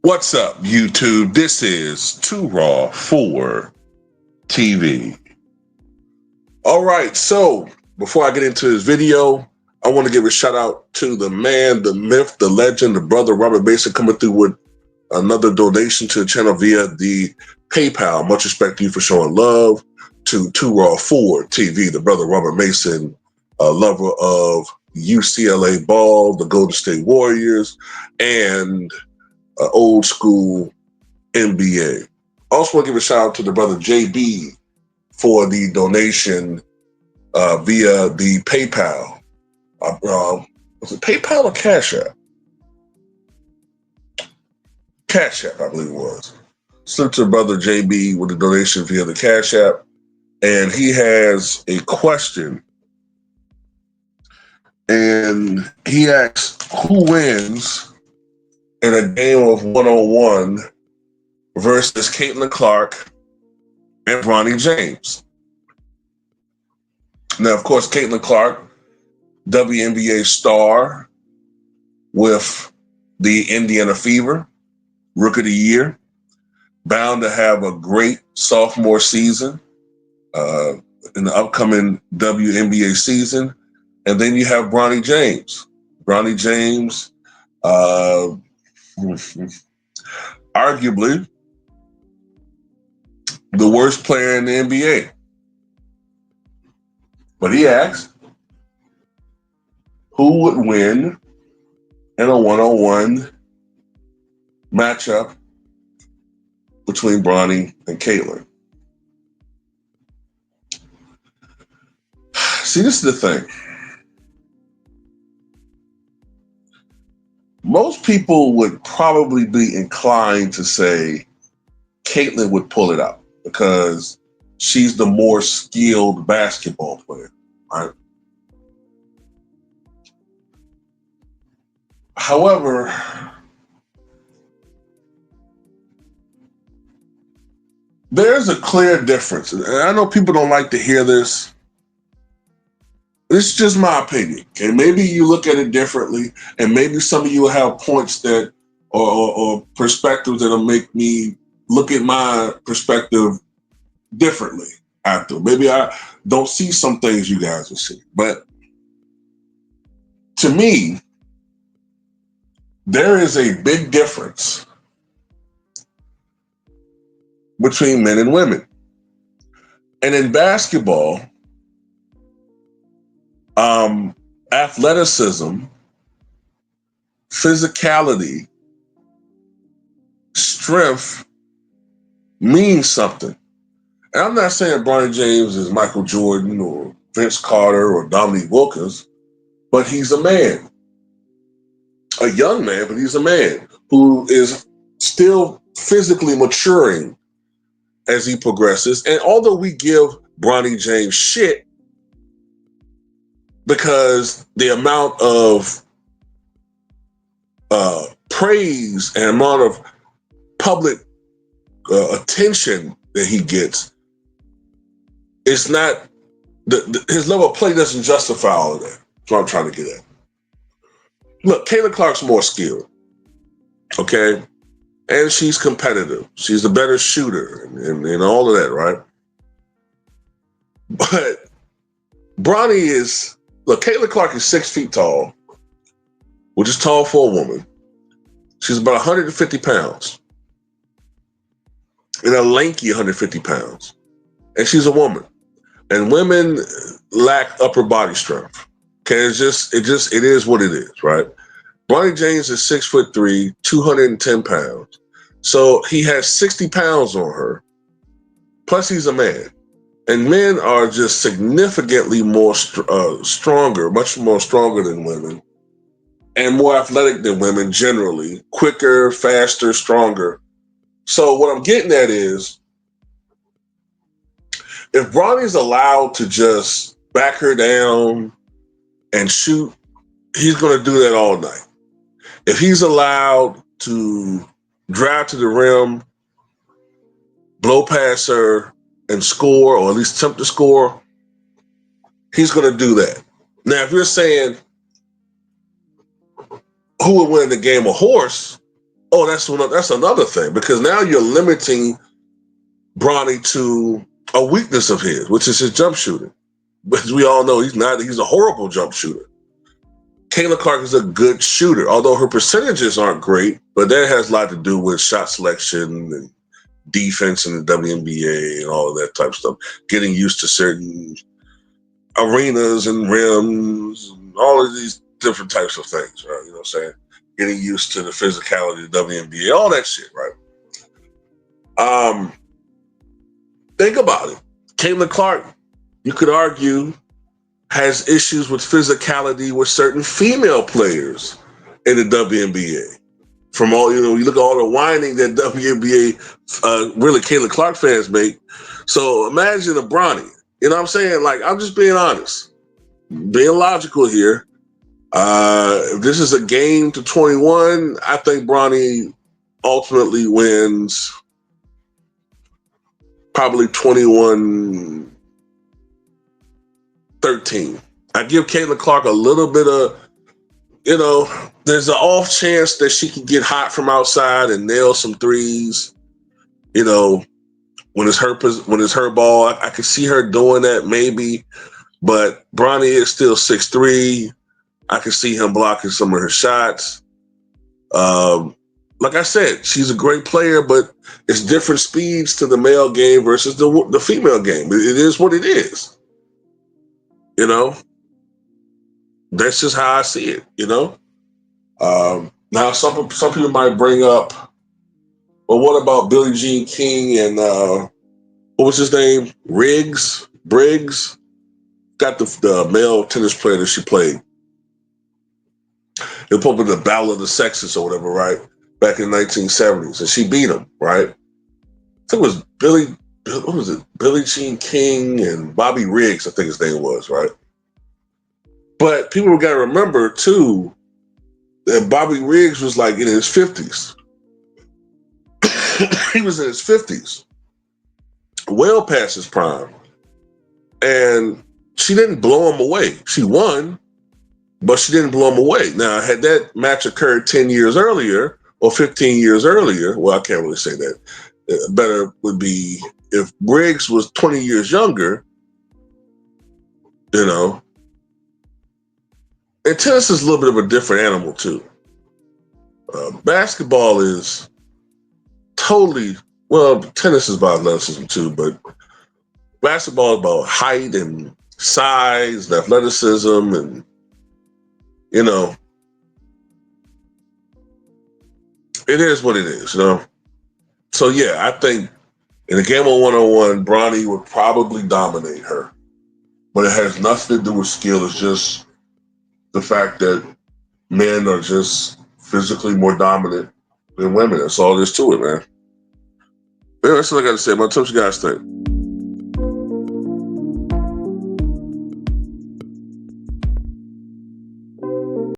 What's up, YouTube? This is Too Raw for TV. All right, so before I get into this video, I want to give a shout out to the man, the myth, the legend, the brother Robert Mason coming through with another donation to the channel via the PayPal. Much respect to you for showing love to Too Raw for TV, the brother Robert Mason, a lover of UCLA ball, the Golden State Warriors, and old school NBA. Also want to give a shout out to the brother JB for the donation via the PayPal. Was it PayPal or Cash App? Cash App, I believe it was. Salute to brother JB with the donation via the Cash App. And he has a question. And he asks, who wins in a game of one-on-one versus Caitlin Clark and Bronny James? Now, of course, Caitlin Clark, WNBA star with the Indiana Fever, Rookie of the Year, bound to have a great sophomore season in the upcoming WNBA season. And then you have Bronny James. Bronny James, arguably the worst player in the NBA. But he asked, who would win in a one-on-one matchup between Bronny and Caitlin? See, this is the thing. Most people would probably be inclined to say Caitlin would pull it out because she's the more skilled basketball player, right? However, there's a clear difference. And I know people don't like to hear this. This is just my opinion. Okay, maybe you look at it differently, and maybe some of you have points that or perspectives that'll make me look at my perspective differently after. Maybe I don't see some things you guys will see. But to me, there is a big difference between men and women. And in basketball, athleticism, physicality, strength means something. And I'm not saying Bronny James is Michael Jordan or Vince Carter or Dominique Wilkins, but he's a man. A young man, but he's a man who is still physically maturing as he progresses. And although we give Bronny James shit because the amount of praise and amount of public attention that he gets, it's not, his level of play doesn't justify all of that. That's what I'm trying to get at. Look, Caitlin Clark's more skilled, okay? And she's competitive. She's a better shooter and all of that, right? But Bronny is, look, Caitlin Clark is 6 feet tall, which is tall for a woman. She's about 150 pounds. And a lanky 150 pounds. And she's a woman. And women lack upper body strength. Okay, it is what it is, right? Bronny James is 6'3", 210 pounds. So he has 60 pounds on her. Plus he's a man. And men are just significantly more stronger, much more stronger than women, and more athletic than women generally, quicker, faster, stronger. So what I'm getting at is, if Bronny's allowed to just back her down and shoot, he's going to do that all night. If he's allowed to drive to the rim, blow past her, and score, or at least attempt to score, he's going to do that. Now, if you're saying who would win the game of horse, Oh, that's another thing, because now you're limiting Bronny to a weakness of his, which is his jump shooting. But as we all know, he's a horrible jump shooter. Kayla Clark is a good shooter, although her percentages aren't great, but that has a lot to do with shot selection and defense in the WNBA and all of that type of stuff. Getting used to certain arenas and rims and all of these different types of things, right? You know what I'm saying? Getting used to the physicality of the WNBA, all that shit, right? Think about it. Caitlin Clark, you could argue, has issues with physicality with certain female players in the WNBA. From all, you look at all the whining that WNBA, really Caitlin Clark fans make. So imagine a Bronny. You know what I'm saying? Like, I'm just being honest, being logical here. If this is a game to 21, I think Bronny ultimately wins probably 21-13. I give Caitlin Clark a little bit of, there's an off chance that she can get hot from outside and nail some threes. When it's her ball, I can see her doing that maybe. But Bronny is still 6'3". I can see him blocking some of her shots. Like I said, she's a great player, but it's different speeds to the male game versus the female game. It is what it is. That's just how I see it. Now some people might bring up, well, what about Billie Jean King and what was his name? Briggs? Got the male tennis player that she played. They put up in the Battle of the Sexes or whatever, right? Back in the 1970s, and she beat him, right? I think it was Billie Jean King and Bobby Riggs, I think his name was, right? But people got to remember, too, that Bobby Riggs was like in his 50s. He was in his 50s, well past his prime. And she didn't blow him away. She won, but she didn't blow him away. Now, had that match occurred 10 years earlier or 15 years earlier, well, I can't really say that. Better would be if Briggs was 20 years younger, And tennis is a little bit of a different animal, too. Basketball is totally, well, tennis is about athleticism, too, but basketball is about height and size and athleticism and, it is what it is, So, yeah, I think in a game of one-on-one, Bronny would probably dominate her. But it has nothing to do with skill. It's just the fact that men are just physically more dominant than women. That's all there is to it, man. Yeah, that's all I got to say. What you guys think?